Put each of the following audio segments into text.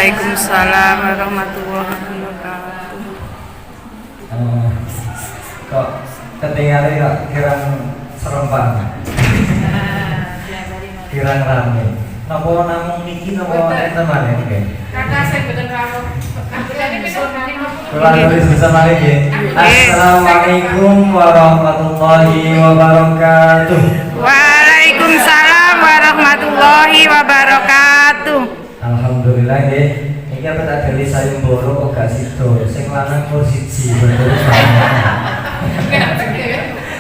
Waalaikumsalam warahmatullahi wabarakatuh. Kok ketinggalan kok kirang serempak. Kirang rame. Napa namung niki napa enten maneh nggih? Kakak sing boten rawuh. Kula nulis bisa malih nggih. Assalamualaikum warahmatullahi wabarakatuh. Waalaikumsalam warahmatullahi wabarakatuh. Alhamdulillah nggih. Iki apa tak dali sayembara kok gak sida. Sing lanang nomor 1 bener.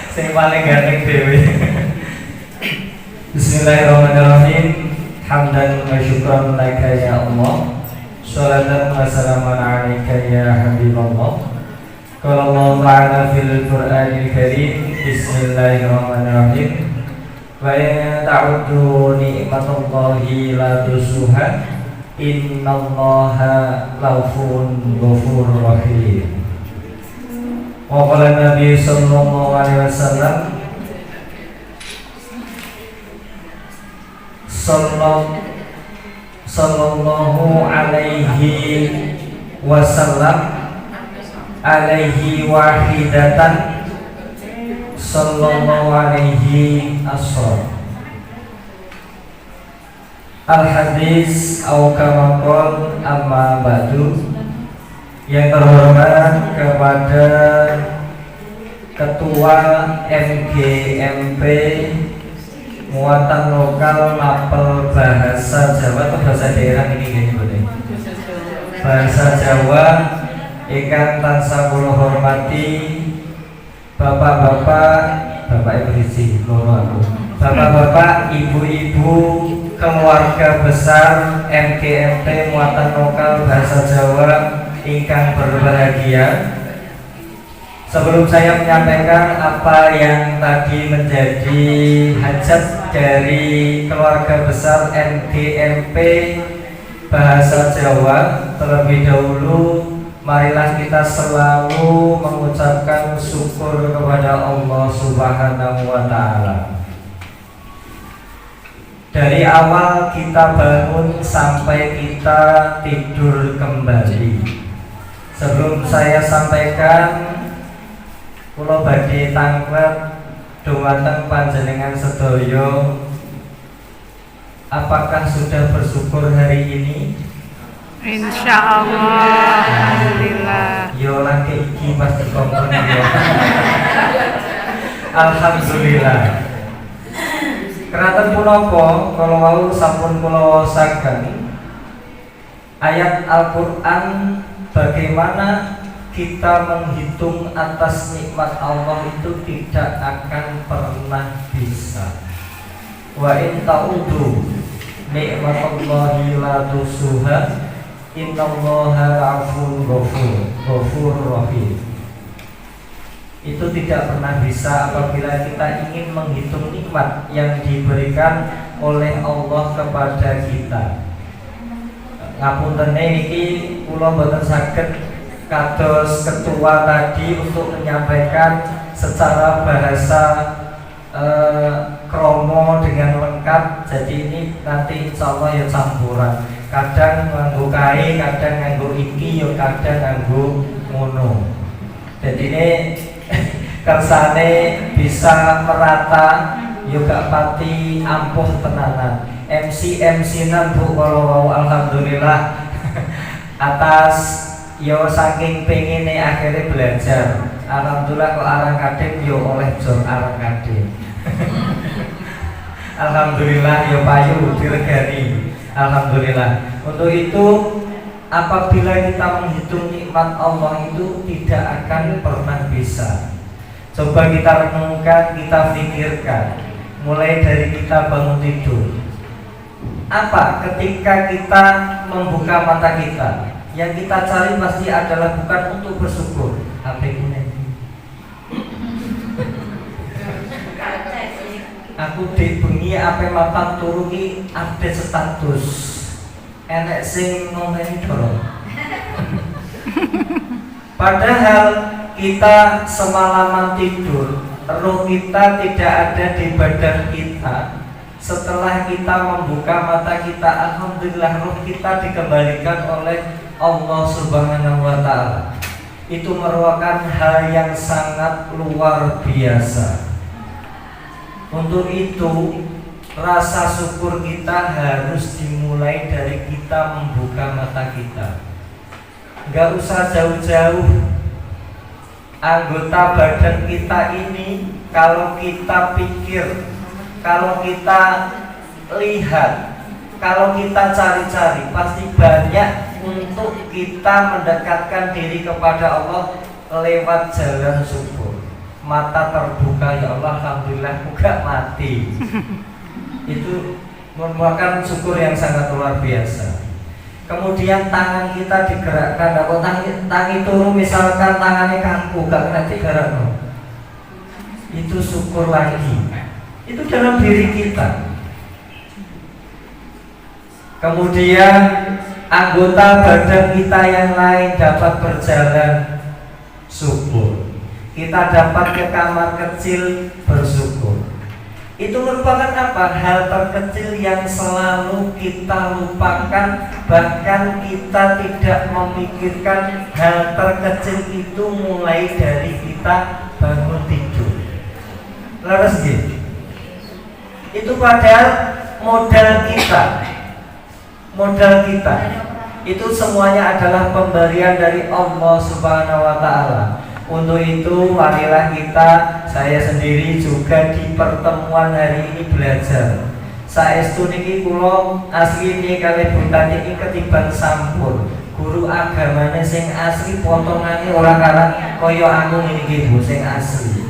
Sing paling ganteng dhewe. Bismillahirrahmanirrahim. Hamdan wa syukran laka ya Allah. Sholatan wa salaman alaika ya Habiballah. Qala Allah Ta'ala fil Qur'anil Karim. Bismillahirrahmanirrahim. Wa in ta'uddu ni'matallahi la tusuha. Innallaha laghafurun rahim. Wa qala Nabi sallallahu alaihi wasallam sallallahu alaihi wasallam alaihi wahidatan sallallahu alaihi asram. Al-hadis au kama qol amma ba'du. Yang terhormat kepada Ketua MGMP Muatan Lokal Mapel Bahasa Jawa atau Bahasa Daerah ini Bahasa Jawa ikan tansah kula hormati bapak-bapak, bapak ibu loro aku. Bapak-bapak, ibu-ibu, keluarga besar MGMP Muatan Lokal Bahasa Jawa ingkang berbahagia. Sebelum saya menyampaikan apa yang tadi menjadi hajat dari keluarga besar MGMP Bahasa Jawa, terlebih dahulu marilah kita selalu mengucapkan syukur kepada Allah Subhanahu wa Ta'ala. Dari awal kita bangun sampai kita tidur kembali. Sebelum saya sampaikan, kula badhe tanglet dhumateng panjenengan sedaya. Apakah sudah bersyukur hari ini? Insyaallah. Alhamdulillah. Yo lagi iki pasti kompon yo. Alhamdulillah. Kenapa punapa kalau mau sampun kula waosaken ayat Al-Qur'an bagaimana kita menghitung atas nikmat Allah itu tidak akan pernah bisa. Wa in ta'udu nikmatallahi la tusuha. Innallaha la'afun ghafur rahim. Itu tidak pernah bisa apabila kita ingin menghitung nikmat yang diberikan oleh Allah kepada kita. Ngapunten niki kula mboten saged kados ketua tadi untuk menyampaikan secara bahasa kromo dengan lengkap. Jadi ini nanti insya Allah ya campuran. Kadang nganggo kae, kadang nganggo iki, ya kadang nganggo ngono. Jadi ini kersane bisa merata, ya gak pati ampuh tenanan. MC nan Bu kalau alhamdulillah atas yo saking pengine akhirnya belajar. Alhamdulillah kok arang kadek yo oleh jor arang kadek. Alhamdulillah yo payu diregani. Alhamdulillah. Untuk itu apabila kita menghitung nikmat Allah itu tidak akan pernah bisa. Coba kita renungkan, kita pikirkan. Mulai dari kita bangun tidur. Apa ketika kita membuka mata kita? Yang kita cari pasti adalah bukan untuk bersyukur. HP ini. Aku di bengi ape mapan turu ki update status. Enek sing ngomeni dorong. Padahal kita semalaman tidur, roh kita tidak ada di badan kita. Setelah kita membuka mata kita, alhamdulillah roh kita dikembalikan oleh Allah Subhanahu wa Ta'ala. Itu merupakan hal yang sangat luar biasa. Untuk itu, rasa syukur kita harus dimulai dari kita membuka mata kita. Gak usah jauh-jauh. Anggota badan kita ini, kalau kita pikir, kalau kita lihat, kalau kita cari-cari, pasti banyak untuk kita mendekatkan diri kepada Allah lewat jalan syukur. Mata terbuka, ya Allah, alhamdulillah, enggak mati. Itu merupakan syukur yang sangat luar biasa. Kemudian tangan kita digerakkan, atau tangi turu misalkan tangannya kaku, gak kena digerakkan, itu syukur lagi. Itu dalam diri kita. Kemudian anggota badan kita yang lain dapat berjalan, syukur. Kita dapat ke kamar kecil, bersyukur. Itu merupakan apa? Hal terkecil yang selalu kita lupakan. Bahkan kita tidak memikirkan hal terkecil itu mulai dari kita bangun tidur. Laras gitu. Itu padahal modal kita. Modal kita itu semuanya adalah pemberian dari Allah Subhanahu wa Ta'ala. Untuk itu marilah kita, saya sendiri juga di pertemuan hari ini belajar. Saestu niki kula asli niki kalih buntan niki ketiban sampun. Guru agamane sing asli potongane ora kalah kaya aku niki Bu sing asli.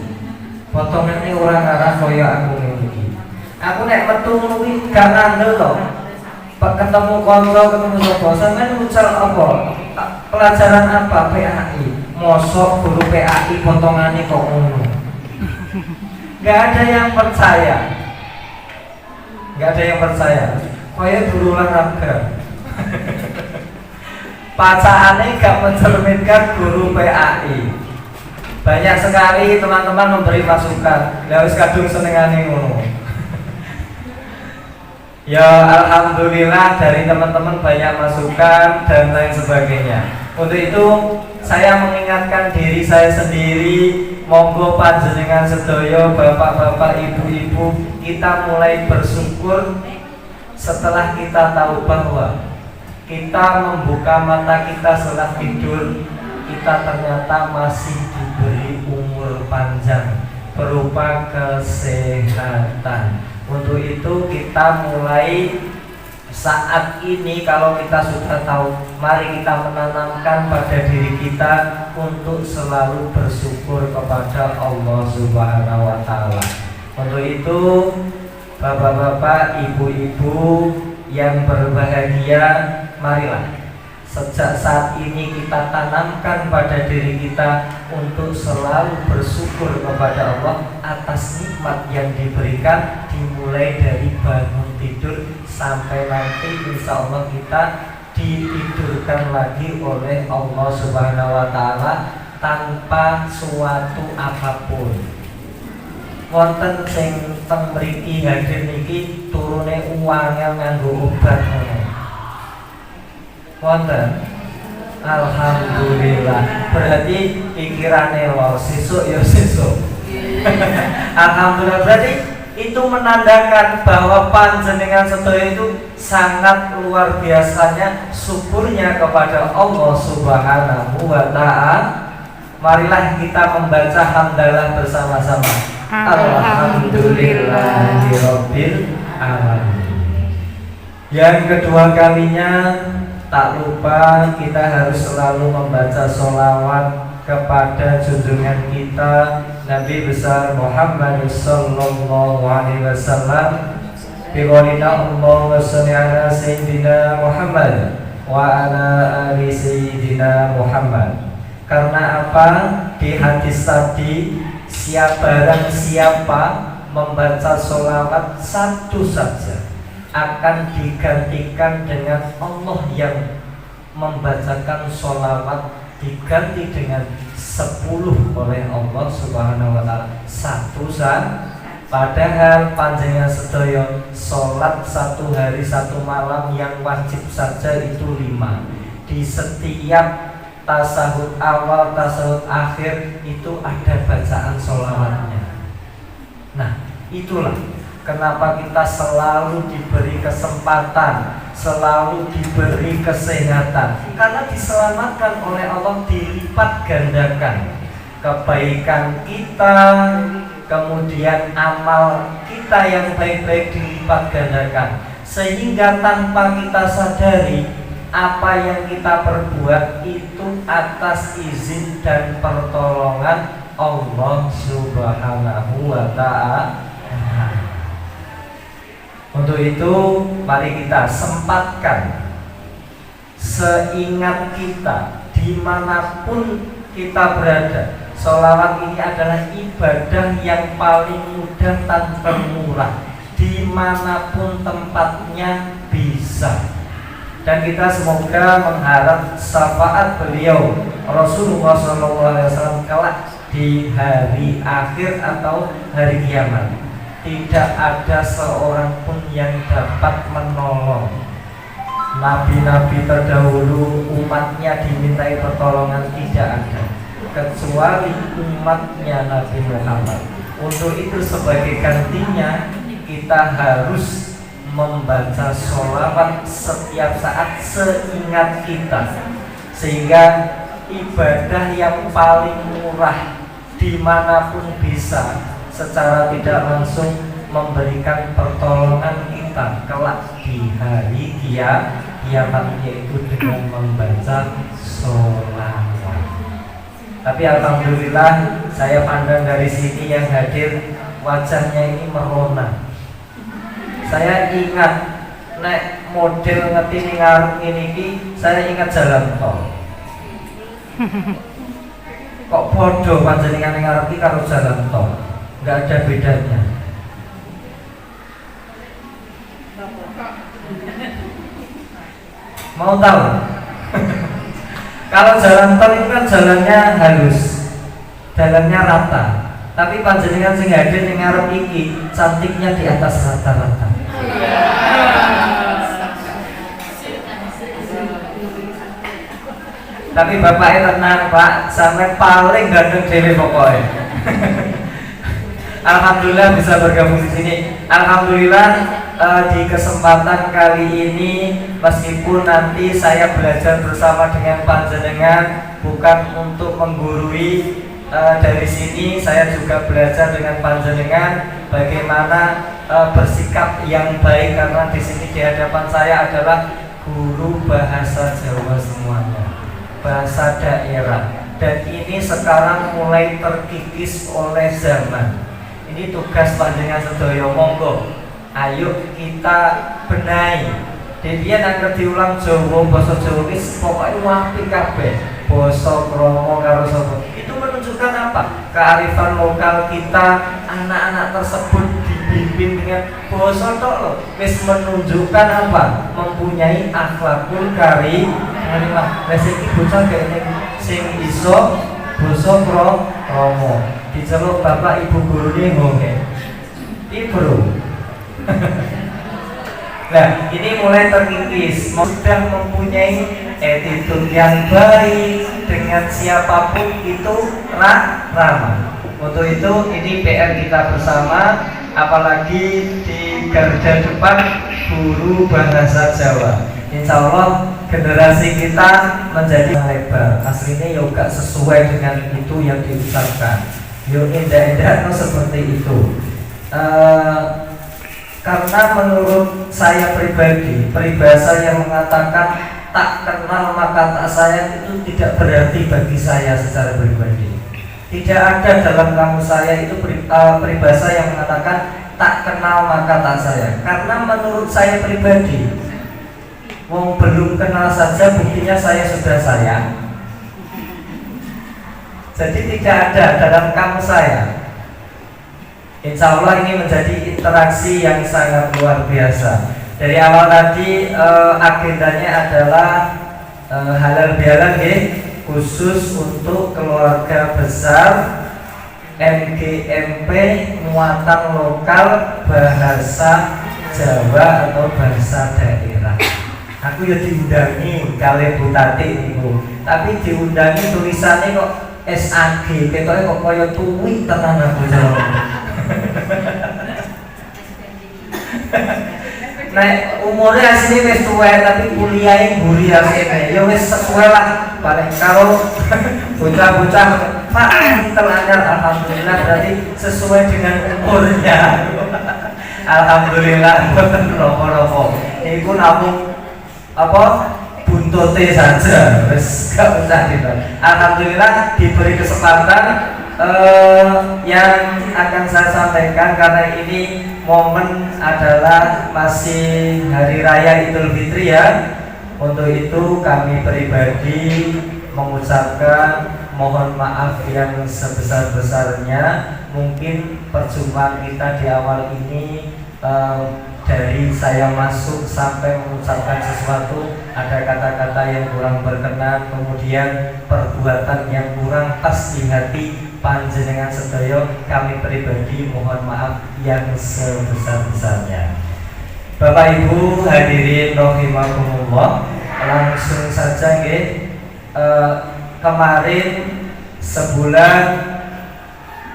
Potongane ora kalah kaya aku niki. Aku nek metu ngono kuwi gak ngandel to. Ketemu kanca, ketemu sapa, sampeyan ucal apa? Pelajaran apa? PAI. Mosok guru PAI potongannya kok ngono. Gak ada yang percaya. Gak ada yang percaya. Kaya guru olahraga. Pacaannya gak mencerminkan guru PAI. Banyak sekali teman-teman memberi masukan. Lah wis kadung senengane ngono. Ya alhamdulillah dari teman-teman banyak masukan dan lain sebagainya. Untuk itu saya mengingatkan diri saya sendiri, monggo panjenengan sedaya bapak-bapak, ibu-ibu, kita mulai bersyukur setelah kita tahu bahwa kita membuka mata kita setelah tidur, kita ternyata masih diberi umur panjang berupa kesehatan. Untuk itu kita mulai saat ini, kalau kita sudah tahu, mari kita menanamkan pada diri kita untuk selalu bersyukur kepada Allah Subhanahu wa Ta'ala. Untuk itu bapak-bapak, ibu-ibu yang berbahagia, marilah sejak saat ini kita tanamkan pada diri kita untuk selalu bersyukur kepada Allah atas nikmat yang diberikan, dimulai dari bangun tidur sampai nanti insya Allah kita ditidurkan lagi oleh Allah Subhanahu wa Ta'ala tanpa suatu apapun. Wonten sing teng mriki hadir niki turune uang yang nganggo obat ngono. Wonten. Alhamdulillah. Berarti pikirane lho sesuk ya sesuk. Alhamdulillah, berarti itu menandakan bahwa panjenengan sedaya itu sangat luar biasanya syukurnya kepada Allah Subhanahu wa Ta'ala. Marilah kita membaca hamdalah bersama-sama. Alhamdulillahirabbil alamin. Yang kedua kalinya, tak lupa kita harus selalu membaca sholawat kepada junjungan kita Nabi besar Muhammad sallallahu alaihi wasallam. Biqaulina Allahumma shalli ala sayyidina Muhammad wa ala ali sayyidina Muhammad. Karena apa? Di hadis tadi, barang siapa membaca sholawat satu saja akan digantikan dengan Allah yang membacakan sholawat diganti dengan 10 oleh Allah Subhanahu wa Ta'ala. Satu Padahal panjenengan sedaya sholat 1 hari 1 malam yang wajib saja itu 5. Di setiap tasahud awal, tasahud akhir itu ada bacaan sholawatnya. Nah, itulah kenapa kita selalu diberi kesempatan, selalu diberi kesehatan, karena diselamatkan oleh Allah, dilipat gandakan kebaikan kita, kemudian amal kita yang baik-baik dilipat gandakan, sehingga tanpa kita sadari apa yang kita perbuat itu atas izin dan pertolongan Allah Subhanahu wa ta'ala. Untuk itu mari kita sempatkan seingat kita dimanapun kita berada. Sholawat ini adalah ibadah yang paling mudah dan termurah, dimanapun tempatnya bisa. Dan kita semoga mengharap syafaat beliau Rasulullah SAW kelak di hari akhir atau hari kiamat. Tidak ada seorang pun yang dapat menolong. Nabi-nabi terdahulu umatnya dimintai pertolongan tidak ada, kecuali umatnya Nabi Muhammad. Untuk itu sebagai gantinya kita harus membaca sholawat setiap saat seingat kita, sehingga ibadah yang paling murah dimanapun bisa secara tidak langsung memberikan pertolongan kita kelak di hari kiamat, yaitu dengan membaca sholawat. Tapi alhamdulillah saya pandang dari sini yang hadir wajahnya ini merona. Saya ingat nek model ngerti ngarep ini, saya ingat jalan tol. Kok bodoh panjenengan ngarep iki karo jalan tol, nggak ada bedanya. Mau tahu? Kalau jalan tol itu kan jalannya halus, jalannya rata. Tapi panjenengan sing hadir ning ngarep iki cantiknya di atas rata-rata. Tapi bapaknya tenang Pak, sampai paling gandeng dhewe pokoknya. Alhamdulillah bisa bergabung di sini. Alhamdulillah di kesempatan kali ini, meskipun nanti saya belajar bersama dengan panjenengan bukan untuk menggurui, dari sini saya juga belajar dengan panjenengan bagaimana bersikap yang baik, karena di sini di hadapan saya adalah guru bahasa Jawa semuanya, bahasa daerah, dan ini sekarang mulai terkikis oleh zaman. Ini tugas panjenengan sedaya, monggo ayo kita benahi. Dia nang diulang Jawa, basa Jawa wis pokoke apik kabeh. Basa krama karo sapa. Itu menunjukkan apa? Kearifan lokal kita, anak-anak tersebut dibimbing dengan basa tok lho. Wis menunjukkan apa? Mempunyai akhlakul karimah. Lah iki bocah kene sing iso basa krama. Diceluk bapak ibu gurune ngombe. Iki bro. Nah, ini mulai terkikis, sudah mempunyai attitude yang baik dengan siapapun itu ramah. Untuk itu ini PR kita bersama, apalagi di garda depan guru bahasa Jawa. Insya Allah generasi kita menjadi lebar. Aslinya juga sesuai dengan itu yang diucapkan. Yo indah-indah seperti itu. Karena menurut saya pribadi, peribahasa yang mengatakan tak kenal maka tak sayang itu tidak berarti bagi saya secara pribadi. Tidak ada dalam kamus saya itu peribahasa yang mengatakan tak kenal maka tak sayang. Karena menurut saya pribadi, wong belum kenal saja buktinya saya sudah sayang. Jadi tidak ada dalam kamus saya. Insya Allah ini menjadi interaksi yang sangat luar biasa. Dari awal tadi agendanya adalah halal bihalal khusus untuk keluarga besar MGMP muatan lokal bahasa Jawa atau bahasa daerah. Aku ya diundangi kali Bu Tati niku. Tapi diundangi tulisannya kok SAG, ketoke kok kaya tuwi tenan aku jawab. Nek umurnya asli wis tuwa tapi kuliahnya mburi asline. Ya wis sesuai lah. Paling kalau bocah-bocah Pak teranyar alhamdulillah berarti sesuai dengan umurnya. Alhamdulillah boten napa-napa. Iku namung apa buntote saja. Wis gak usah dibahas. Alhamdulillah diberi kesempatan yang akan saya sampaikan karena ini momen adalah masih hari raya Idul Fitri ya. Untuk itu kami pribadi mengucapkan mohon maaf yang sebesar-besarnya. Mungkin perjumpaan kita di awal ini dari saya masuk sampai mengucapkan sesuatu ada kata-kata yang kurang berkenan, kemudian perbuatan yang kurang pas di hati panjenengan sedaya, kami pribadi mohon maaf yang sebesar-besarnya. Bapak Ibu hadirin rahimakumullah, langsung saja nggih. Kemarin sebulan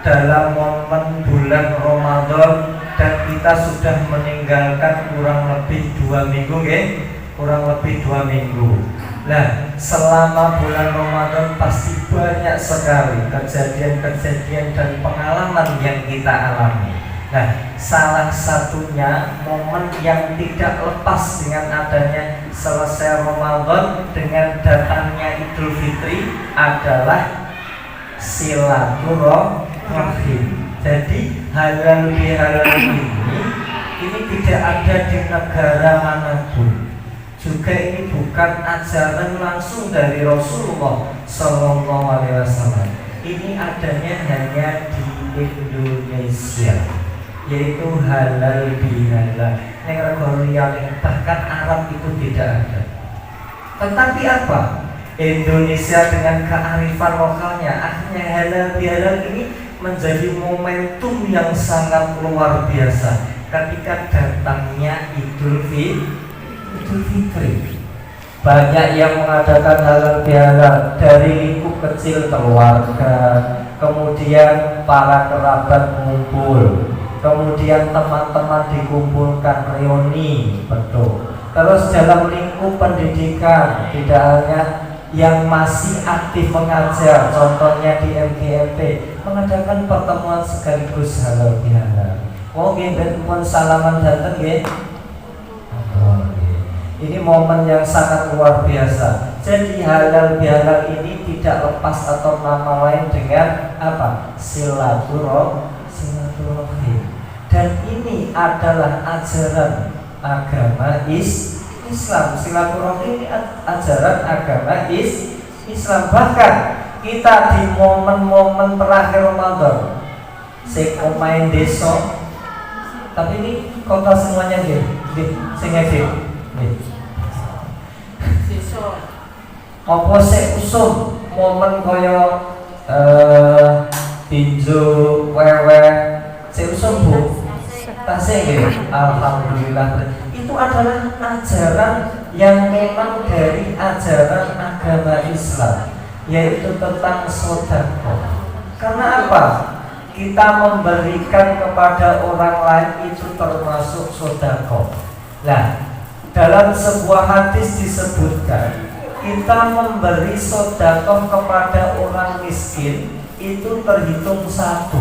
dalam momen bulan Ramadan dan kita sudah meninggalkan kurang lebih 2 minggu nggih, kurang lebih 2 minggu. Nah, selama bulan Ramadan pasti banyak sekali kejadian-kejadian dan pengalaman yang kita alami. Nah, salah satunya momen yang tidak lepas dengan adanya selesai Ramadan dengan datangnya Idul Fitri adalah silaturahim. Jadi halal bihalal ini tidak ada di negara manapun. Juga ini bukan ajaran langsung dari Rasulullah SAW. Ini adanya hanya di Indonesia, yaitu halal bihalal. Bahkan Arab itu tidak ada. Tetapi apa? Indonesia dengan kearifan lokalnya, akhirnya halal bihalal ini menjadi momentum yang sangat luar biasa ketika datangnya Idul Fitri. Banyak yang mengadakan halal bihalal dari lingkup kecil keluarga, kemudian para kerabat mengumpul, kemudian teman-teman dikumpulkan reuni, betul. Terus dalam lingkup pendidikan, tidak hanya yang masih aktif mengajar, contohnya di MGMP, mengadakan pertemuan sekaligus halal bihalal. Oh, nggih, pun salaman datang nggih. Ini momen yang sangat luar biasa. Jadi halal bihalal ini tidak lepas atau nama lain dengan apa? Silaturahim. Dan ini adalah ajaran agama Islam. Silaturahim ini ajaran agama Islam. Bahkan kita di momen-momen terakhir Ramadan, main desa, tapi ini kota semuanya nggih, sing nggih. Apa sih usum momen kaya tinju wewe sing usum Bu tasih nggih. Alhamdulillah itu adalah ajaran yang memang dari ajaran agama Islam, yaitu tentang sedekah. Karena apa? Kita memberikan kepada orang lain itu termasuk sedekah. Nah, dalam sebuah hadis disebutkan kita memberi sedekah kepada orang miskin itu terhitung 1.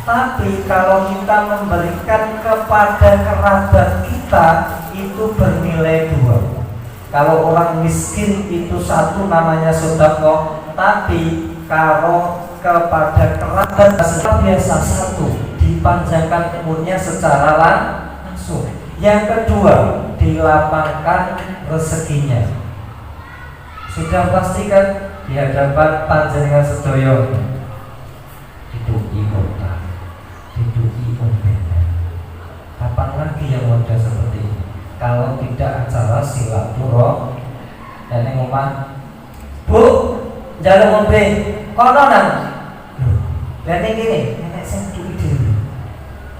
Tapi kalau kita memberikan kepada kerabat kita itu bernilai 2. Kalau orang miskin itu 1 namanya sedekah, tapi kalau kepada kerabat biasa 1 dipanjangkan umurnya secara langsung. Yang kedua, dilapangkan rezekinya. Sudah pastikan di hadapan panjenengan sedaya diduki kota, diduki pembeda. Kapan lagi yang model seperti ini? Kalau tidak acara silaturahim. Dan yang omah, Bu, jalan mobil, kono nang. Dan ini gini,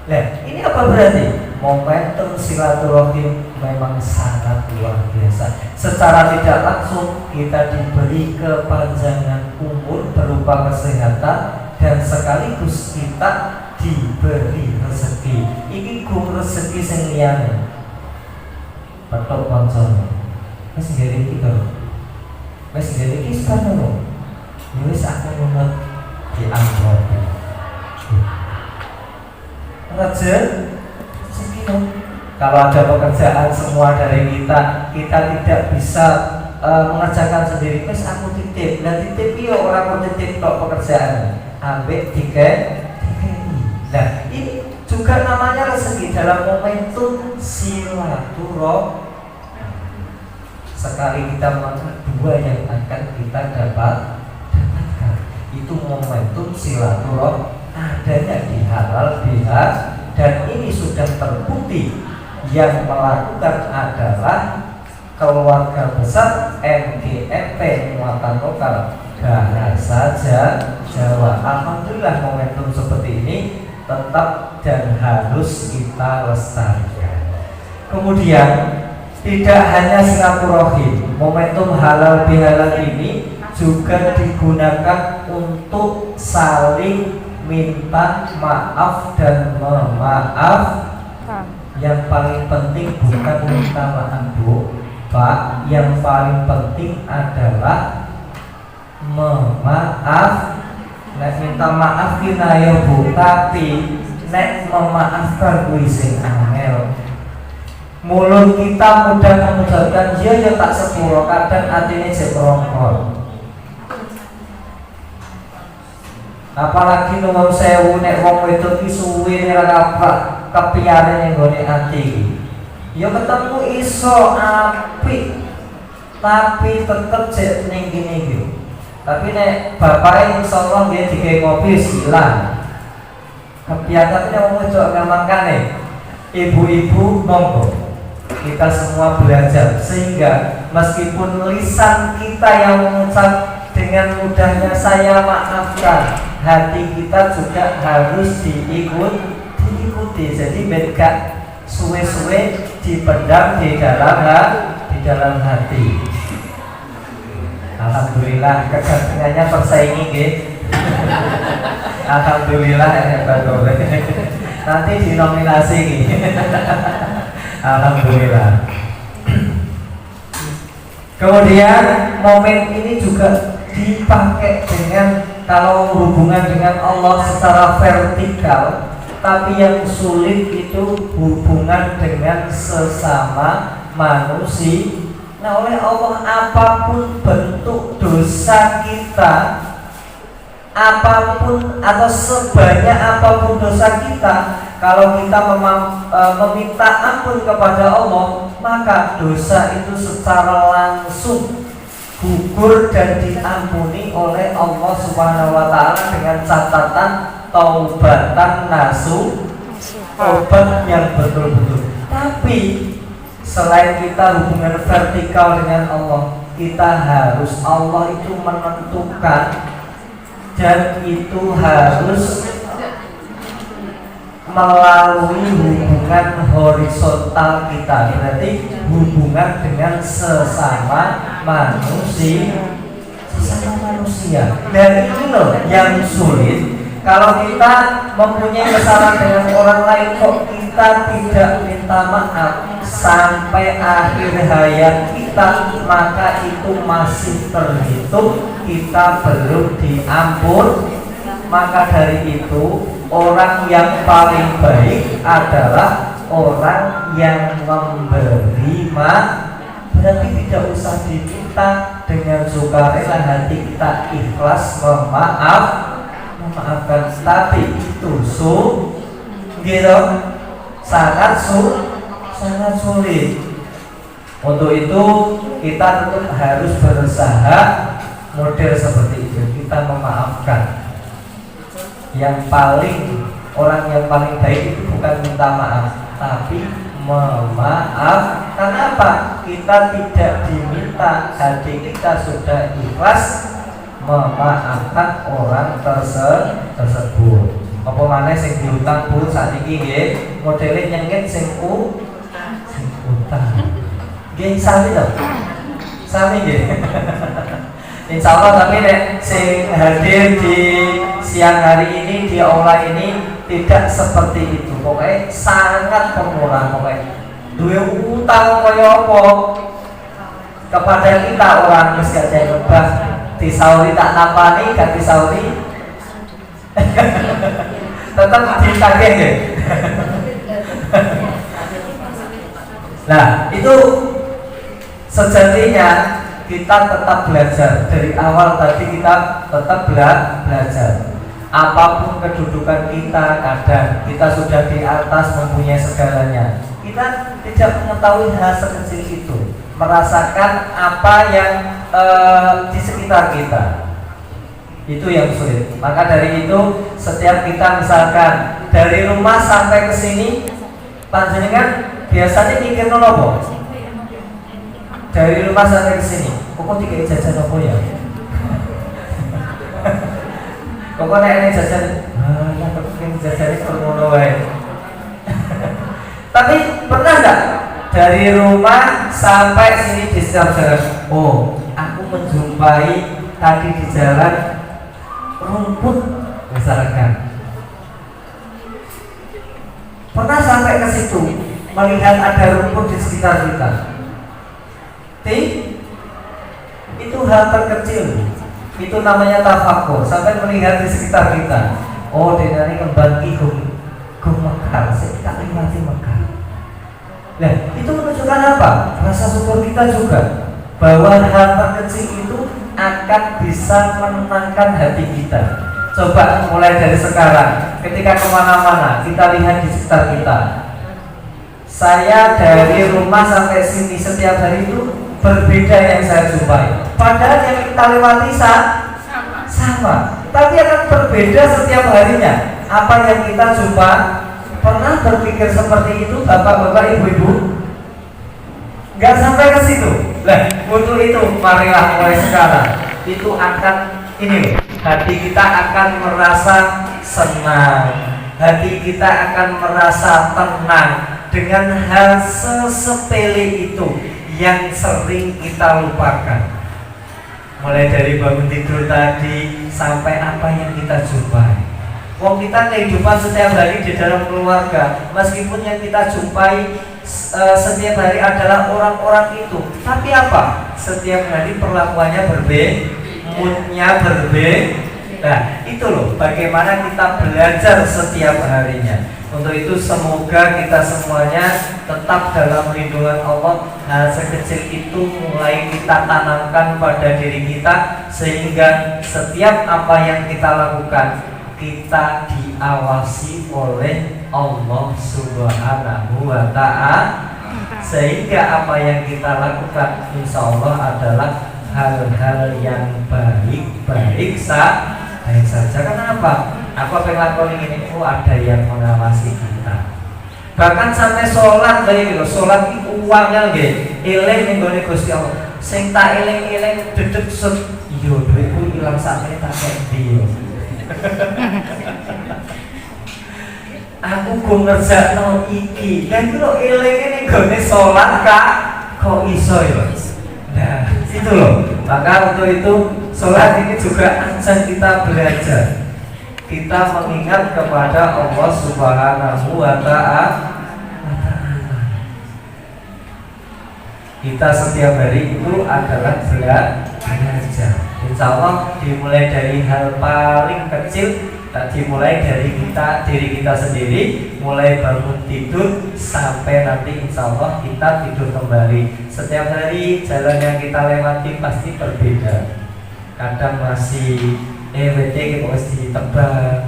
Nah, ini apa berarti? Momentum silaturahim memang sangat luar biasa. Secara tidak langsung kita diberi kepanjangan umur berupa kesehatan dan sekaligus kita diberi rezeki. Ini kum rezeki sing liyane. Petok kancane. Wis ngene iki to. Wis ngene iki sekarang. Wis aku nunut di amplop. Raja, kalau ada pekerjaan semua dari kita tidak bisa mengerjakan sendiri. Wes aku titip, dan titip yo orang mau titip tok pekerjaan, ambil tiket. Nah ini juga namanya rezeki dalam momentum silaturahim. Sekali kita makan dua yang akan kita dapatkan, itu momentum silaturahim. Adanya di halal bihalal, dan ini sudah terbukti yang melakukan adalah keluarga besar MGMP muatan lokal bahasa Jawa. Alhamdulillah momentum seperti ini tetap dan harus kita lestarikan. Kemudian tidak hanya silaturahim, momentum halal bihalal ini juga digunakan untuk saling minta maaf dan memaafkan. Yang paling penting bukan minta maaf Bu, Pak. Yang paling penting adalah memaaf. Nek minta maaf kita ya Bu, tapi nek memaafkan kuwi sing angel. Mulut kita mudah mengucapkan ya tak sepuro, kadang atine jeprongkol. Apalagi nuwun sewu nek wong wedok iki suwi ora kapak kepiyane ning gone ati. Ya ketemu iso apik tapi tetep jek ning kene iki. Tapi nek bapake insyaallah nggih digawe ngopi silang. Kepiatane wong wedok ngamangkane. Ibu-ibu monggo kita semua belajar sehingga meskipun lisan kita yang mengucap dengan mudahnya saya maafkan, hati kita juga harus diikuti. Jadi beda suwe-suwe dipendam di dalam hati. Alhamdulillah kegantengannya persaingi nggih. Alhamdulillah hebat oleh. Nanti dinominasi nggih. Alhamdulillah. Kemudian momen ini juga dipakai dengan kalau hubungan dengan Allah secara vertikal, tapi yang sulit itu hubungan dengan sesama manusia. Nah oleh Allah apapun bentuk dosa kita, apapun atau sebanyak apapun dosa kita, kalau kita meminta ampun kepada Allah, maka dosa itu secara langsung gugur dan diampuni oleh Allah Subhanahu wa taala dengan catatan taubatan nasuh, taubat yang betul-betul. Tapi selain kita hubungan vertikal dengan Allah, kita harus, Allah itu menentukan dan itu harus melalui hubungan horizontal kita, berarti hubungan dengan sesama manusia. Dan itu loh yang sulit. Kalau kita mempunyai kesalahan dengan orang lain, kok kita tidak minta maaf sampai akhir hayat kita, maka itu masih terhitung kita belum diampun. Maka dari itu orang yang paling baik adalah orang yang memberi maaf. Berarti tidak usah diminta, dengan sukarela hati kita ikhlas memaafkan. Tapi itu sangat sulit. Untuk itu kita tetap harus berusaha model seperti itu, kita memaafkan. Orang yang paling baik itu bukan minta maaf, tapi memaaf. Kenapa? Kita tidak diminta, hati kita sudah ikhlas memaafkan orang tersebut. Apa maneh sing diutang Bu sakniki nggih modele nyengit sing utang. Nggih sami to? Sami nggih. Insyaallah, tapi nek sing hadir di siang hari ini di aula ini tidak seperti itu. Pokoknya sangat pemurah, pokoknya duwe utang kaya apa kepada kita orang wis gak jaya lebah disauri tak napani gak disauri tetap ditagih nggih. Nah, itu sejatinya kita tetap belajar dari awal tadi, kita tetap belajar. Apapun kedudukan kita, kadang kita sudah di atas mempunyai segalanya, kita tidak mengetahui hal sekecil itu, merasakan apa yang di sekitar kita. Itu yang sulit. Maka dari itu setiap kita misalkan dari rumah sampai ke sini, panjenengan biasanya mikir nopo? Dari rumah sampai ke sini, kok tiga jajan nopo ya? Kok nek jajan, yang penting jajan itu ngono wae. Tapi pernah enggak dari rumah sampai sini di setiap jalan, oh, aku menjumpai tadi di jalan rumput misalkan. Pernah sampai ke situ melihat ada rumput di sekitar kita. Itu hal terkecil. Itu namanya tafakur, sampai melihat di sekitar kita. Oh, denani kembang gum mekar, kita nikmati mekar. Nah, itu menunjukkan apa? Rasa syukur kita juga, bahwa hal terkecil itu akan bisa menenangkan hati kita. Coba mulai dari sekarang, ketika kemana-mana kita lihat di sekitar kita. Saya dari rumah sampai sini setiap hari itu berbeda yang saya jumpai. Padahal yang kita lewati sama, tapi akan berbeda setiap harinya. Apa yang kita jumpa, pernah berpikir seperti itu bapak-bapak, ibu-ibu? Gak sampai ke situ. Nah, untuk itu marilah mulai sekarang itu akan ini, hati kita akan merasa senang, hati kita akan merasa tenang dengan hal sesepele itu yang sering kita lupakan. Mulai dari bangun tidur tadi sampai apa yang kita jumpai. Wong kita kehidupan setiap hari di dalam keluarga, meskipun yang kita jumpai setiap hari adalah orang-orang itu, tapi apa? Setiap hari perlakuannya berbeda, moodnya berbeda. Nah, itu loh bagaimana kita belajar setiap harinya. Untuk itu semoga kita semuanya tetap dalam lindungan Allah. Hal sekecil itu mulai kita tanamkan pada diri kita, sehingga setiap apa yang kita lakukan kita diawasi oleh Allah Subhanahu wa Ta'ala, sehingga apa yang kita lakukan insya Allah adalah hal-hal yang baik saja. Kenapa? Apa penglakon ini? Oh, ada yang mengawasi kita. Bahkan sampai sholat lagi gitu. Sholat itu uangnya lagi. Eling ning gone Gusti Allah. Sing tak eling-eling dedek set. Yo, duitku ilang sakmene tak endi yo. Aku go ngerjakno iki. Lah iku lho elinge ning gone sholat kok iso yo. Nah, itu loh. Maka untuk itu sholat ini juga ajang kita belajar. Kita mengingat kepada Allah Subhanahu wa Ta'ala. Kita setiap hari itu adalah belajar. Insya Allah dimulai dari hal paling kecil, dimulai dari diri kita sendiri, mulai bangun tidur sampai nanti insya Allah kita tidur kembali. Setiap hari jalan yang kita lewati pasti berbeda. Kadang masih WT kita mesti ditebang.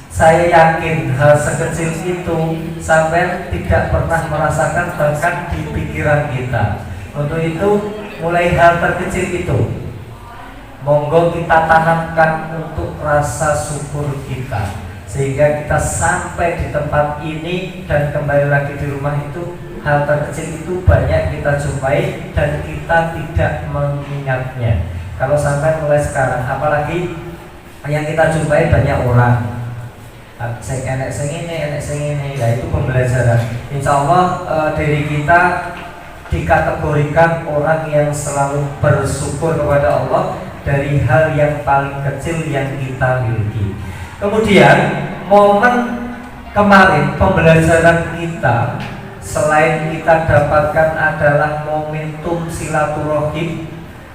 Saya yakin hal sekecil itu sampai tidak pernah merasakan bahkan di pikiran kita. Untuk itu mulai hal terkecil itu monggo kita tanamkan untuk rasa syukur kita, sehingga kita sampai di tempat ini dan kembali lagi di rumah itu hal terkecil itu banyak kita jumpai dan kita tidak mengingatnya. Kalau sampai mulai sekarang, apalagi yang kita jumpai banyak orang, Sing enek sing ini, nah itu pembelajaran. Insya Allah diri kita dikategorikan orang yang selalu bersyukur kepada Allah dari hal yang paling kecil yang kita miliki. Kemudian momen kemarin pembelajaran kita selain kita dapatkan adalah momentum silaturahim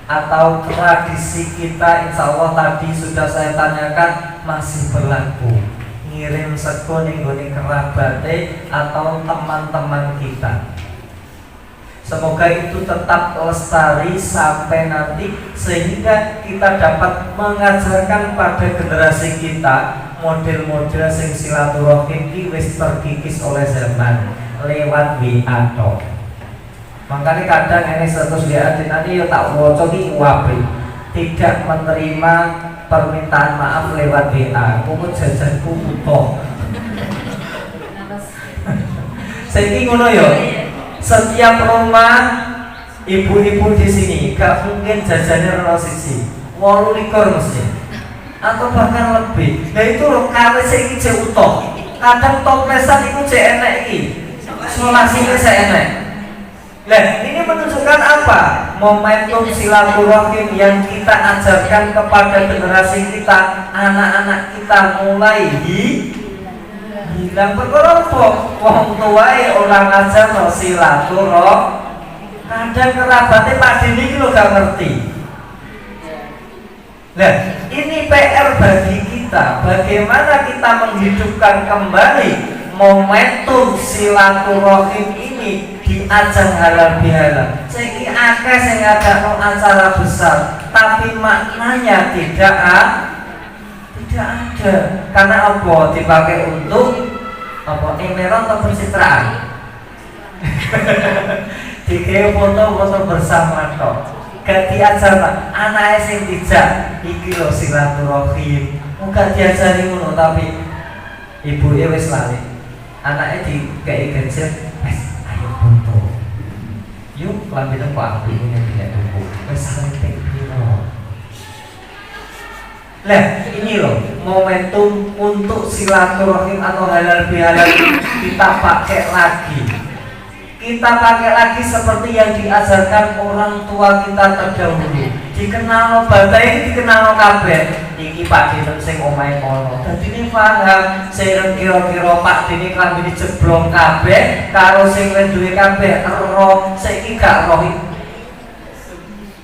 atau tradisi kita, insya Allah tadi sudah saya tanyakan masih berlaku. Ngirim sego ning gone kerabate atau teman-teman kita. Semoga itu tetap lestari sampai nanti sehingga kita dapat mengajarkan pada generasi kita model-model sing silaturahim iki wis terkikis oleh zaman lewat WA tok. Makanya kadang ini status WA nanti yo tak waca iki wae. Tidak menerima permintaan maaf lewat WA. Kuwi jajanku utuh. Saiki ngono yo. Setiap rumah ibu-ibu di sini gak mungkin jajannya rono siji, 28 mesti, atau bahkan lebih. Nah itu loh kawin sing iki utuh. Kadang toplesan itu cek enek iki, selasine cek enek. Nah ini menunjukkan apa? Momentum silaturahim yang kita ajarkan kepada generasi kita, anak-anak kita mulai hilang berkelompok. Wong tuae orang ajar no silaturahim. Kadang kerabatnya Pak Dini itu gak ngerti. Nah ini PR bagi kita. Bagaimana kita menghidupkan kembali momentum silaturahim ini di ajang halal bihalal. Saiki akeh sing ngadakno acara besar, tapi maknanya tidak ada. Karena apa? Dipakai untuk apa? Emeron atau pencitraan. Dikira foto-foto bersama tok. Gak diajar anake sing dijak iki lho silaturahim. Muga diajari ngono tapi ibuke wis lali. Anake dikei gadget, wis ayo foto. Yuk lambene kok aku ini tidak tuku. Wis sampe piro. Lah ini loh momentum untuk silaturahim atau halal bihalal kita pakai lagi. Kita pakai lagi seperti yang diajarkan orang tua kita terdahulu. Dikenal badai, dikenal kabeh. Iki Pak Dini sing omahe kono. Dadi ini paham, sing kira-kira Pak Dini klambine jeblong kabeh karo sing duwe kabeh ero, saiki gak roh.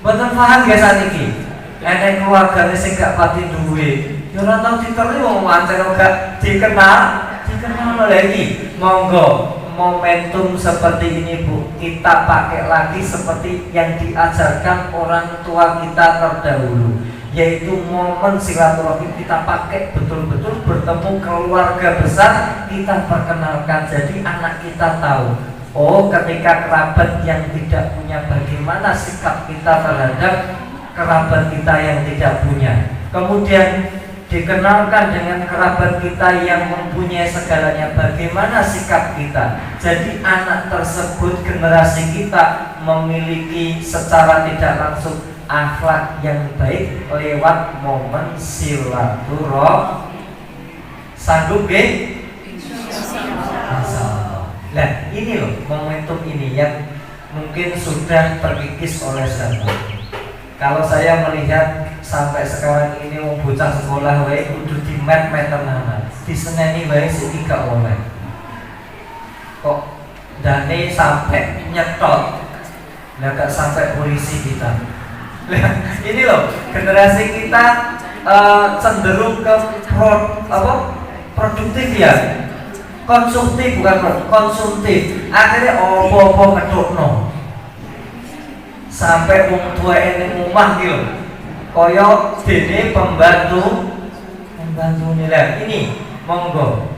Mboten paham ya saniki. Enek keluargane sing gak pati duwe. Ya ora tau diterima wong pancen gak dikenal lagi. Monggo momentum seperti ini Bu, kita pakai lagi seperti yang diajarkan orang tua kita terdahulu, yaitu momen silaturahim kita pakai betul-betul bertemu keluarga besar, kita perkenalkan. Jadi anak kita tahu, oh ketika kerabat yang tidak punya bagaimana sikap kita terhadap kerabat kita yang tidak punya. Kemudian dikenalkan dengan kerabat kita yang mempunyai segalanya, bagaimana sikap kita. Jadi anak tersebut, generasi kita memiliki secara tidak langsung akhlak yang baik lewat momen silaturahim. Sanggup nggih? Insyaallah. Nah ini loh momentum ini yang mungkin sudah terkikis oleh zaman. Kalau saya melihat sampai sekarang ini mau bocah sekolah wae kudu di met-met tenanan. Diseneni wae sik gak oleh. Kok dane sampai nyetot. Lah gak sampai polisi kita. Nah, ini loh generasi kita cenderung ke produktif ya. Konsumtif bukan konsumtif. Akhirnya opo-opo ngedukno. Sampai wong tua ini omah gitu. Koyo dene pembantu nilai ini monggo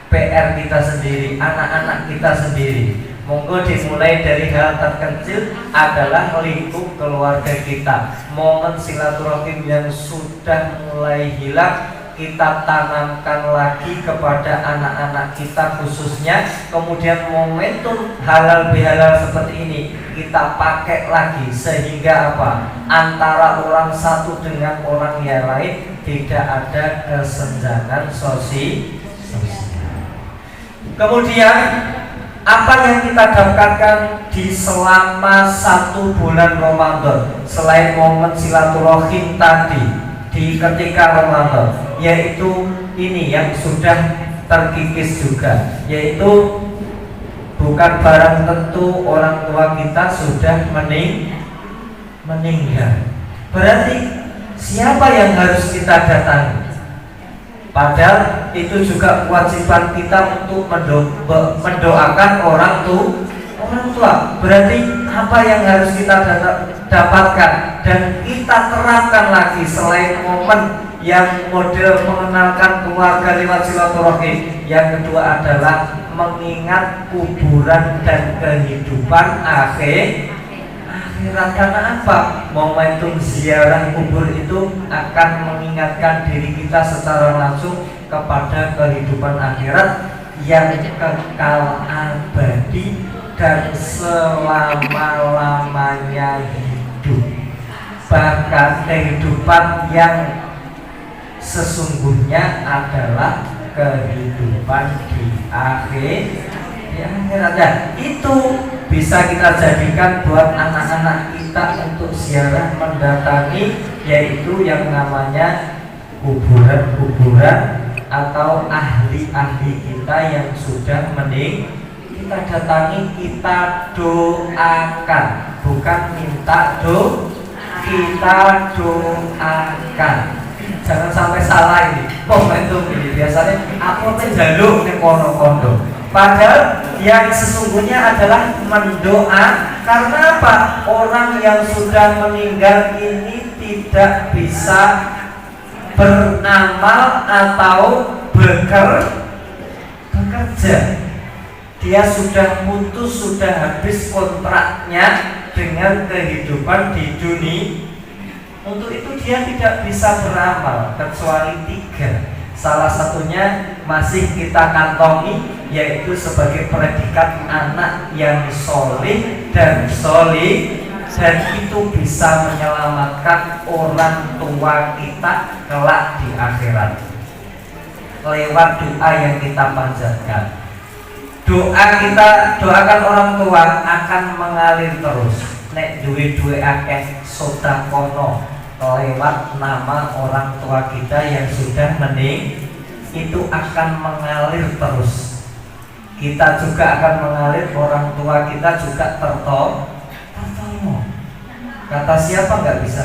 PR kita sendiri, anak-anak kita sendiri. Monggo dimulai dari hal terkecil adalah lingkup keluarga kita. Momen silaturahim yang sudah mulai hilang, kita tanamkan lagi kepada anak-anak kita khususnya. Kemudian momentum halal bihalal seperti ini kita pakai lagi, sehingga apa? Antara orang satu dengan orang yang lain tidak ada kesenjangan sosial. Kemudian apa yang kita dapatkan di selama 1 bulan Ramadan selain momen silaturahim tadi di ketika Ramadan, yaitu ini yang sudah terkikis juga, yaitu bukan barang tentu orang tua kita sudah meninggal. Berarti siapa yang harus kita datangi? Padahal itu juga kewajiban kita untuk mendoakan orang tua. Berarti apa yang harus kita dapatkan dan kita terapkan lagi selain momen yang model mengenalkan keluarga lewat silaturahim? Yang kedua adalah mengingat kuburan dan kehidupan akhirat. Karena apa? Momentum ziarah kubur itu akan mengingatkan diri kita secara langsung kepada kehidupan akhirat yang kekal abadi dan selama-lamanya hidup. Bahkan kehidupan yang sesungguhnya adalah kehidupan di akhirat. Itu bisa kita jadikan buat anak-anak kita untuk ziarah mendatangi, yaitu yang namanya kuburan atau ahli-ahli kita yang sudah meninggal. Kita datangi, kita doakan, bukan minta kita doakan. Jangan sampai salah ini momentum ini. Biasanya aku menjaluk ning kono-kono, padahal yang sesungguhnya adalah mendoa. Karena apa? Orang yang sudah meninggal ini tidak bisa beramal atau bekerja. Dia sudah putus, sudah habis kontraknya dengan kehidupan di dunia. Untuk itu dia tidak bisa beramal kecuali 3. Salah satunya masih kita kantongi, yaitu sebagai predikat anak yang soleh dan solih, dan itu bisa menyelamatkan orang tua kita kelak di akhirat lewat doa yang kita panjatkan. Doa kita doakan orang tua akan mengalir terus. Nek duwe akeh sodakono lewat nama orang tua kita yang sudah meninggal, itu akan mengalir terus. Kita juga akan mengalir, orang tua kita juga tertolong. Kata siapa nggak bisa?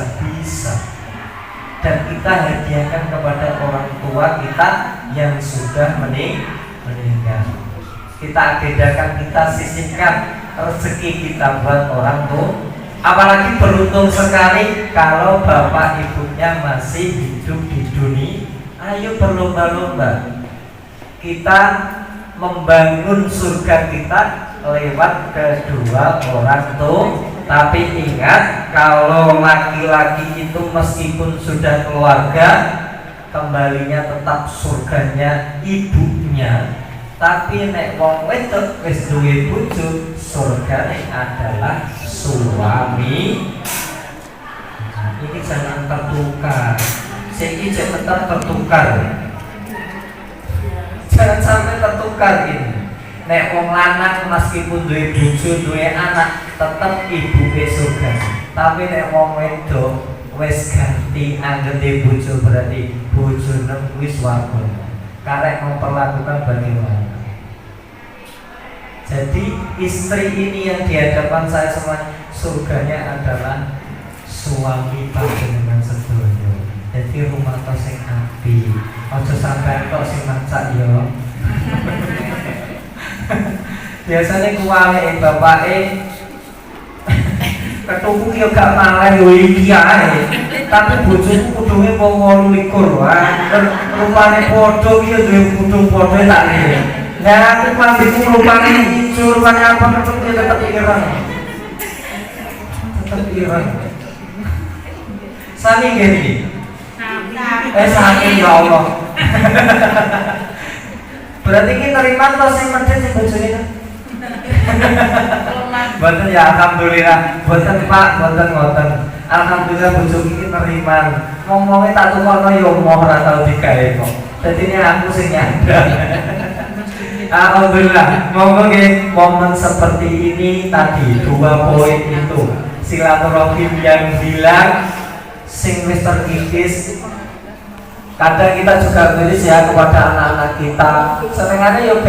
Dan kita hadiahkan kepada orang tua kita yang sudah meninggal. Kita agendakan, kita sisihkan rezeki kita buat orang tua. Apalagi beruntung sekali kalau bapak ibunya masih hidup di dunia. Ayo berlomba-lomba kita membangun surga kita lewat kedua orang tua. Tapi ingat, kalau laki-laki itu meskipun sudah keluarga, kembalinya tetap surganya ibunya. Tapi nek wong wedok wis duwe bojo, surgane adalah suami. Nah, ini jangan tertukar. Sing tetap tertukar. Jangan sampai tertukar ini. Nek wong lanang meskipun duwe bojo, duwe anak, tetap ibuke surga. Tapi nek wong wedok wis ganti anggere bojo, berarti bojone wis warga. Karek memperlakukan bagaimana. Jadi istri ini yang di hadapan saya semua, surganya adalah suami panjenengan sedoyo. Jadi rumah tos sing api, ojo sampai tok sing masak yo. Biasanya kuwale bapake ketuku yo gak malah yo iki ae. Tapi bojoku kudunge wong 28. Rupane padha iki yo duwe kudung padha tak ngene. Lah aku pambiku rupane ijo, rupane apa tetep ireng. Tetep ireng. Sami gini. Saking ya Allah. Berarti ini terima atau sing medhit sing bojone itu? Boten ya alhamdulillah. Boten Pak, boten ngoten. Alhamdulillah bojo iki nerima. Ngomongnya tak tukono yo moh ora tau digawe kok. Dadi ini aku sing nyandang. Alhamdulillah. Monggo nggih momen seperti ini tadi 2 poin itu. Silaturahim yang hilang sing wis terkikis. Kadang kita juga tulis ya kepada anak-anak kita. Senengane yo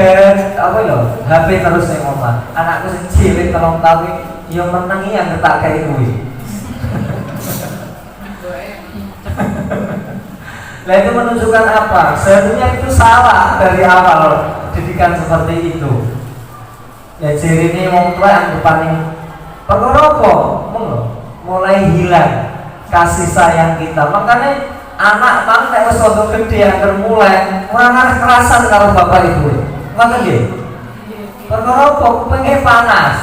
apa yo HP terus ning omah. Anakku sing cilik 3 tahun yo menengi yang tak kayak kuwi. Nah itu menunjukkan apa? Sebenarnya itu salah dari awal didikan seperti itu. Ya ciri ini wong tua yang depan perkara apa? Mulai hilang kasih sayang kita. Makanya anak mang nek wis rada gedhe angger mulai ora kerasan karo bapak ibu. Ngoten nggih. Perkara apa? Kupinge panas.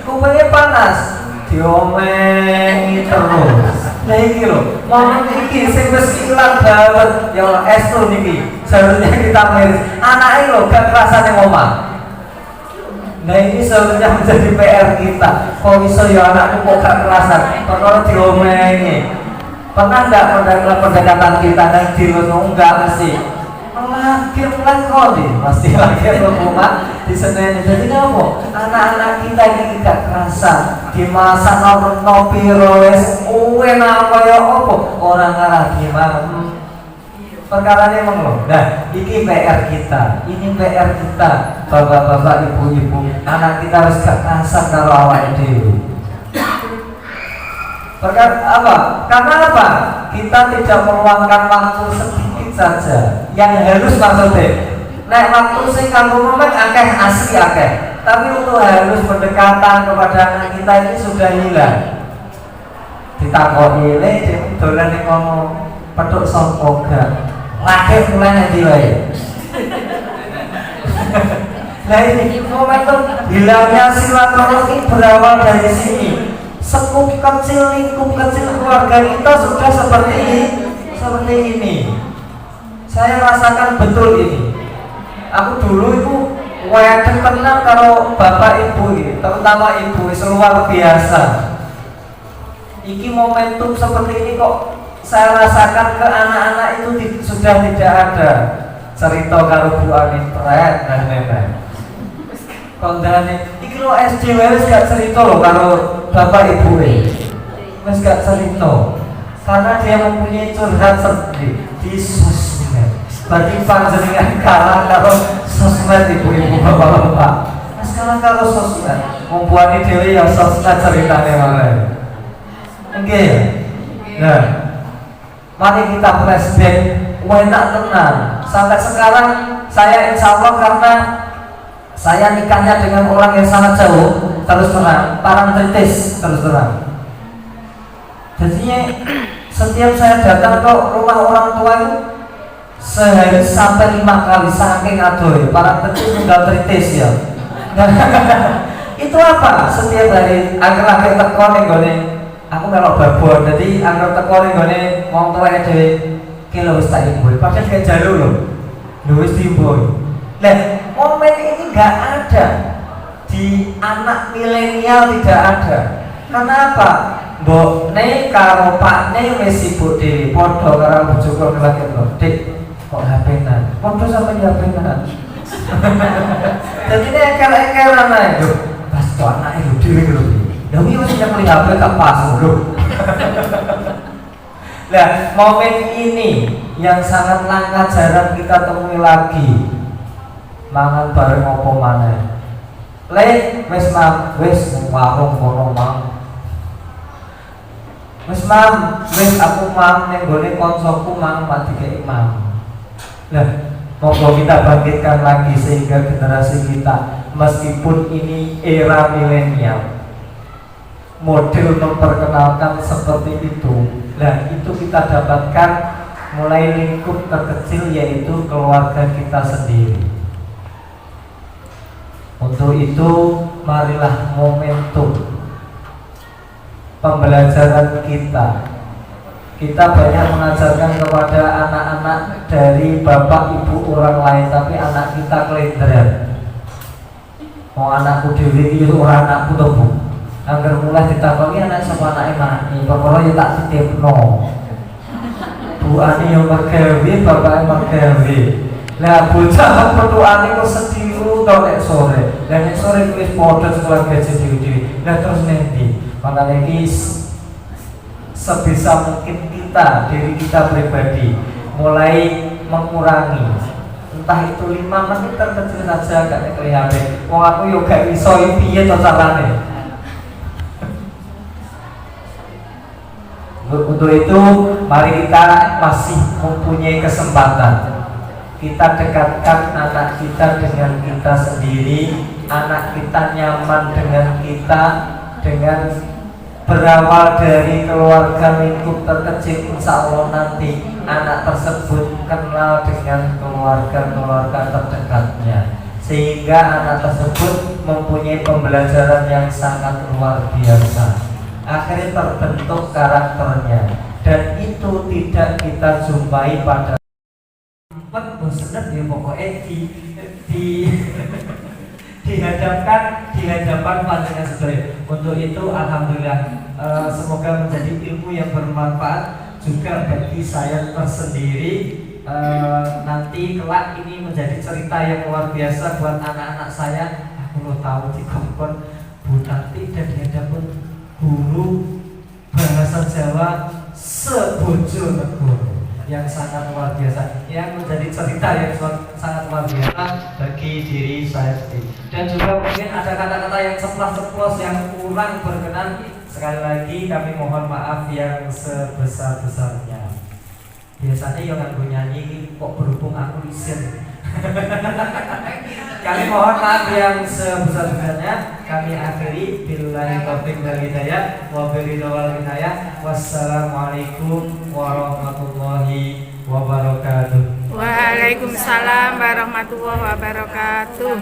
Kupinge panas. Diomengi terus. Nah iki lho, momen iki sing wis ilang banget ya Allah estu niki. Seharusnya kita miris. Anake lho gak kerasane ngomong. Nah ini seharusnya menjadi PR kita. Kok iso ya anakku kok gak kerasan? Perkara diomengi. Pernah enggak pendekatan kita nang dilono enggak mesti. Lahir lan kodi, pasti lahir rumah di Senen. Jadi apa? Anak-anak kita ini gak kerasa di masa no piro wes uwe apa ya apa orang ngarah gimana perkara ini emang loh. Nah ini PR kita, ini PR kita bapak-bapak, ibu-ibu. Anak kita harus gak kerasa kalau awal itu perkara apa? Karena apa? Kita tidak meluangkan waktu sedikit saja yang halus maksudnya. Nek waktu sing kanggo momen akeh asli akeh. Tapi untuk halus pendekatan kepada anak kita ini sudah hilang. Ditakoni le dolan ning kono petuk sapa gak. Lahir mulai nanti wae. Nah ini momentum hilangnya silaturahmi berawal dari sini. Sekup kecil, lingkup kecil keluarga kita sudah seperti ini. Saya rasakan betul ini. Aku dulu itu wedeng tenang kalau bapak ibu ini, terutama ibu itu luar biasa. Iki momentum seperti ini kok saya rasakan ke anak-anak itu sudah tidak ada. Cerita karo Bu Ani pret dan lain-lain. Kondane iki lo SD wis gak cerita lo karo bapak ibu wis gak cerita karena dia mempunyai curhat sendiri di sosmed. Berarti panjenengan kalah karo sosmed ibu-ibu bapak-bapak. Nah sekarang kalau sosmed membuat dewe yang sosmed ceritanya malah. Oke ya. Nah, mari kita flashback. Enak tenang. Sampai sekarang saya insya Allah karena saya nikahnya dengan orang yang sangat jauh, terus terang, parantritis terus terang. Jadinya setiap saya datang ke rumah orang tua itu sehari sampai 5 kali saking adoy, parantritis tinggal tritis ya. Itu apa? Setiap hari akhir-akhir teko ning gone aku melok babon. Jadi akhir teko ning gone wong tuweke dhewe ki lho wis tak imbuh. Padahal gak jaluk lho. Lho wis diimbuh. Nah, momen ini nggak ada di anak milenial, tidak ada. Kenapa? Mbok ne karo Pak ne wis sibuk dhewe, padha karo bojoku lagi lho. Dik, kok HP-nan? Padha sampe HP-nan. Jadi nek ekel-ekelan ae lho. Pas kok anake lho dhewe lho. Lha iki wis nyekeli HP gak pas lho. Nah, momen ini yang sangat langka jarang kita temui lagi. Mangan bareng apa maneh. Wis mam, wis warung kono mang. Wis mam, wis aku mang ning gone kancaku mang mati kei mang. Lah, monggo kita bangkitkan lagi sehingga generasi kita meskipun ini era milenial model memperkenalkan seperti itu. Nah, itu kita dapatkan mulai lingkup terkecil yaitu keluarga kita sendiri. Untuk itu marilah momentum pembelajaran kita Kita banyak mengajarkan kepada anak-anak dari bapak ibu orang lain, tapi anak kita kelenderan. Mau anakku dewi itu orang anakku tuh bu. Angger mulai ditakoni anak sama anak emani, perkara ya tak titipno. Bu ani yang mergawe, bapak mergawe. Lah bocah petuane kok sediru tau nek sore. Lah nek sore kuwi padha keluarga dewi-dewi. Lah terus nanti, makanya iki sebisa mungkin kita, diri kita pribadi mulai mengurangi, entah itu 5 menit terkecil saja gak nyekel HP. Wong aku yo gak iso piye to carane. Untuk itu mari kita masih mempunyai kesempatan, kita dekatkan anak kita dengan kita sendiri, anak kita nyaman dengan kita, dengan berawal dari keluarga lingkup terkecil. Insya Allah nanti anak tersebut kenal dengan keluarga-keluarga terdekatnya, sehingga anak tersebut mempunyai pembelajaran yang sangat luar biasa. Akhirnya terbentuk karakternya, dan itu tidak kita jumpai pada bosan ya pokoknya di hadapan panjenengan sedaya. Untuk itu alhamdulillah, semoga menjadi ilmu yang bermanfaat juga bagi saya tersendiri. Nanti kelak ini menjadi cerita yang luar biasa buat anak-anak saya. Aku lo tahu di kompon Bu Tati dan di hadapan guru bahasa Jawa se-Bojonegoro yang sangat luar biasa, yang menjadi cerita yang sangat luar biasa bagi diri saya sendiri. Dan juga mungkin ada kata-kata yang ceplas-ceplos yang kurang berkenan. Sekali lagi kami mohon maaf yang sebesar-besarnya. Biasanya yang aku nyanyi kok berhubung aku isin. Kami mohon maaf yang sebesar-besarnya. Kami akhiri billahi taufiq wal hidayah wa biridwal hidayah. Wassalamualaikum warahmatullahi wabarakatuh. Waalaikumsalam warahmatullahi wabarakatuh.